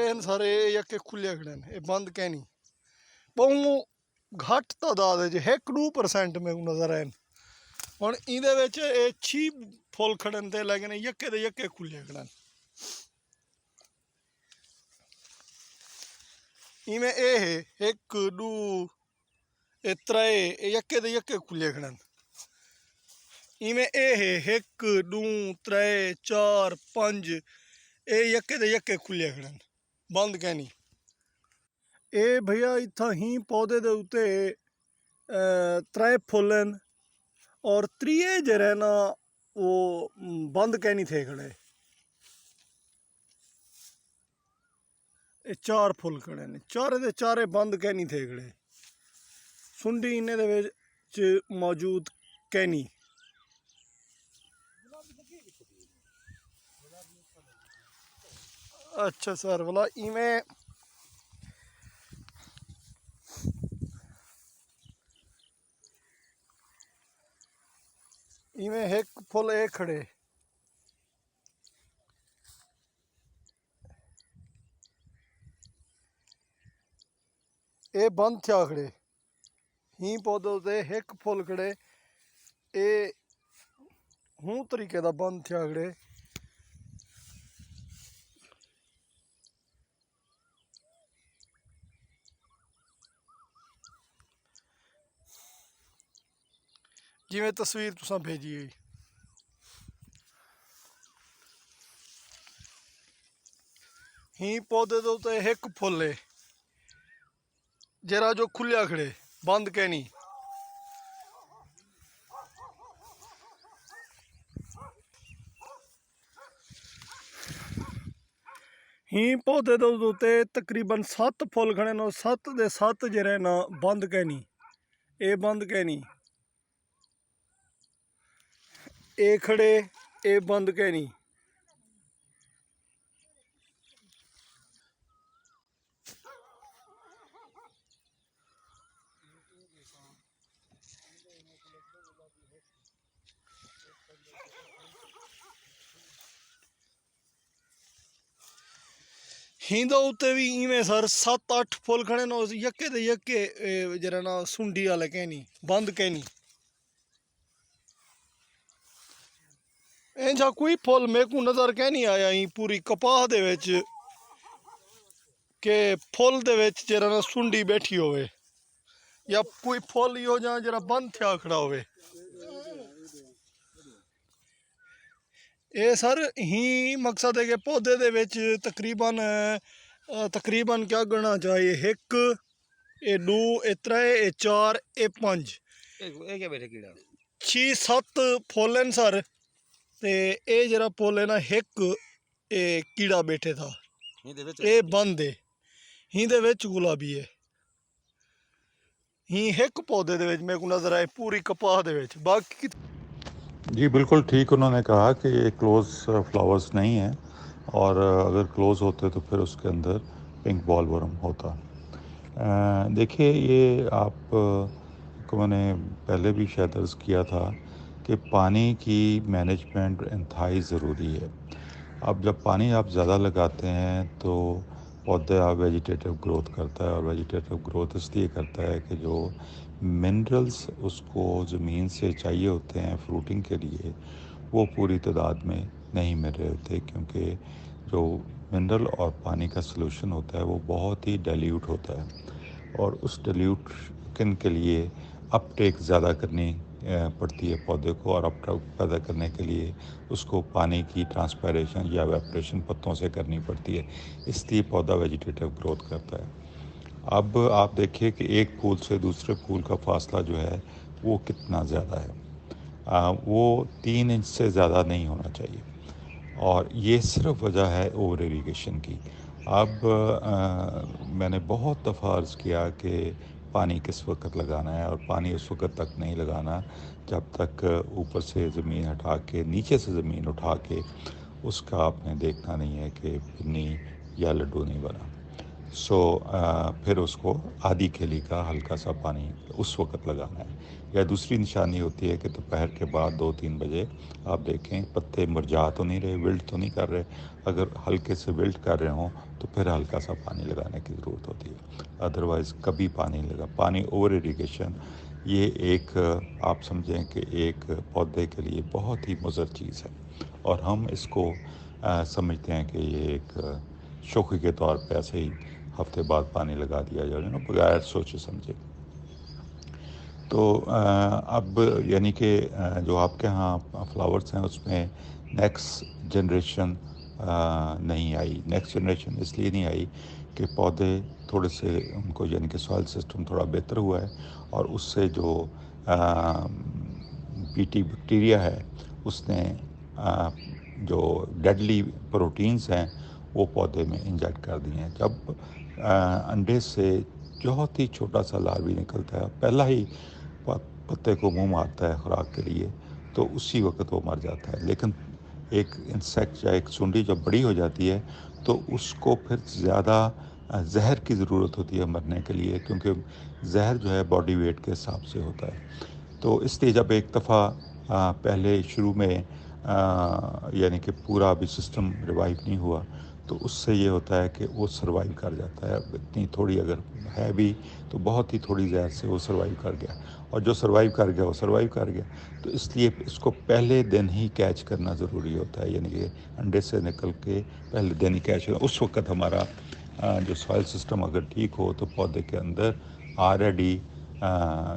इन सारे यके खुले खड़े ने, ये बंद कहनी बहु घट तादाद है, 1-2% में नजर आए हूँ। ये 6 फुल खड़े थे, लेकिन यके दे यके खुले खड़े न। इवें ये है 1-2 त्रै यके दे यके खुले खड़े न। इवें ये है 1-2 3 4 5 ये यके दे यके खुले खड़े न, बंद कहनी। ये भैया इत्था ही पौधे दे उत्ते 3 फुल न और त्रिए जरे ना वो बंद कहनी थे खड़े। ये 4 फुल खड़े ने, चारे दे चारे बंद कहनी थे खड़े। सुंडी इन्हें दे विच मौजूद कहनी। अच्छा सर, बोला इवें एक फुल एक खड़े, ये बंद थिया खड़े ही पौधों से एक फुल खड़े, ये हूँ तरीके दा बंद थिया खड़े। जिवें तस्वीर तुसां भेजी है। ही पौधे दे उत्ते एक फुल है जरा जो खुलिया खड़े, बंद कहनी। ही पौधे दे उत्ते तकरीबन 7 फुल खड़े न, 7 दे 7 जरे ना बंद कहनी। ये बंद कहनी, ये खड़े, ये बंद कहनी। हिंदा उत्ते भी इवें सर 7-8 फुल खड़े न, यके दे यके जरा ना सुंडी वाले कहनी, बंद कहनी। इंजा कोई फुल मेरे को नजर कह नहीं आया ही पूरी कपाह दे विच के फुल दे विच जरा ना सुंडी बैठी होवे, या कोई फुल यो जरा बंद थिया खड़ा होवे। ये सर ही मकसद है कि पौधे दे विच तकरीबन क्या गणना चाहिए, 1 ये 2 ये 3 ये 4 ये 5 6-7 फुल हैं सर। ते ये जरा फुल है ना एक ये कीड़ा बैठे था, ये बंद है ही दे विच गुलाबी है। ही एक पौधे दे विच मेरे को नजर आए पूरी कपाह दे विच, बाकी जी बिल्कुल ठीक उन्होंने कहा कि ये क्लोज फ्लावर्स नहीं हैं, और अगर क्लोज होते तो फिर उसके अंदर पिंक बॉलवर्म होता। देखिए ये आप को मैंने पहले भी शायद अर्ज़ किया था कि पानी की मैनेजमेंट इंतहाई ज़रूरी है। अब जब पानी आप ज़्यादा लगाते हैं तो पौधा वेजिटेटिव ग्रोथ करता है, और वेजिटेटिव ग्रोथ इसलिए करता है कि जो मिनरल्स उसको ज़मीन से चाहिए होते हैं फ्रूटिंग के लिए वो पूरी तादाद में नहीं मिल रहे होते, क्योंकि जो मिनरल और पानी का सलूशन होता है वो बहुत ही डाइल्यूट होता है, और उस डाइल्यूशन के लिए अपटेक ज़्यादा करनी पड़ती है पौधे को, और अपटेक पैदा करने के लिए उसको पानी की ट्रांसपायरेशन या एवेपोरेशन पत्तों से करनी पड़ती है, इसलिए पौधा वेजिटेटिव ग्रोथ करता है। अब आप देखिए कि एक फूल से दूसरे फूल का फासला जो है वो कितना ज़्यादा है, वो 3 इंच से ज़्यादा नहीं होना चाहिए, और ये सिर्फ वजह है ओवर इरिगेशन की। अब मैंने बहुत दफ़ा अर्ज़ किया कि पानी किस वक्त लगाना है, और पानी उस वक्त तक नहीं लगाना जब तक ऊपर से ज़मीन हटा के नीचे से ज़मीन उठा के उसका आपने देखना नहीं है कि पिन्नी या लड्डू नहीं बना। फिर उसको आधी केली का हल्का सा पानी उस वक़्त लगाना है। या दूसरी निशानी होती है कि दोपहर के बाद 2-3 बजे आप देखें पत्ते मुरझा तो नहीं रहे, विल्ट तो नहीं कर रहे। अगर हल्के से विल्ट कर रहे हों तो फिर हल्का सा पानी लगाने की ज़रूरत होती है, अदरवाइज़ कभी पानी नहीं लगा। पानी ओवर इरिगेशन ये एक आप समझें कि एक पौधे के लिए बहुत ही मुज़र चीज़ है, और हम इसको समझते हैं कि ये एक शौक़ी के तौर पे ऐसे ही हफ्ते बाद पानी लगा दिया जाए ना, बगैर सोचे समझे। तो अब यानी कि जो आपके यहाँ फ्लावर्स हैं उसमें नेक्स्ट जनरेशन नहीं आई। नेक्स्ट जनरेशन इसलिए नहीं आई कि पौधे थोड़े से उनको यानी कि सॉइल सिस्टम थोड़ा बेहतर हुआ है, और उससे जो बीटी बैक्टीरिया है उसने जो डेडली प्रोटीन्स हैं वो पौधे में इंजेक्ट कर दिए हैं। जब अंडे से बहुत ही छोटा सा लार्वी निकलता है, पहला ही पत्ते को मुंह मारता है खुराक के लिए, तो उसी वक्त वो मर जाता है। लेकिन एक इंसेक्ट या एक सुंडी जब बड़ी हो जाती है तो उसको फिर ज़्यादा जहर की ज़रूरत होती है मरने के लिए, क्योंकि जहर जो है बॉडी वेट के हिसाब से होता है। तो इसलिए जब एक दफ़ा पहले शुरू में यानी कि पूरा अभी सिस्टम रिवाइव नहीं हुआ, तो उससे ये होता है कि वो सर्वाइव कर जाता है। इतनी थोड़ी अगर है भी तो बहुत ही थोड़ी जहर से वो सर्वाइव कर गया, और जो सर्वाइव कर गया वो सर्वाइव कर गया। तो इसलिए इसको पहले दिन ही कैच करना ज़रूरी होता है, यानी कि अंडे से निकल के पहले दिन ही कैच करना। उस वक्त हमारा जो सॉइल सिस्टम अगर ठीक हो तो पौधे के अंदर ऑलरेडी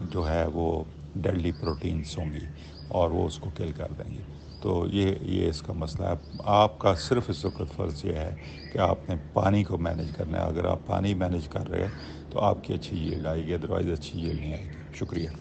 जो है वो डेडली प्रोटीन्स होंगी और वो उसको किल कर देंगी। तो ये इसका मसला है। आपका सिर्फ इस वक्त फ़र्ज़ ये है कि आपने पानी को मैनेज करना है। अगर आप पानी मैनेज कर रहे हैं तो आपकी अच्छी यील्ड आएगी, अदरवाइज़ अच्छी यील्ड नहीं आएगी। शुक्रिया।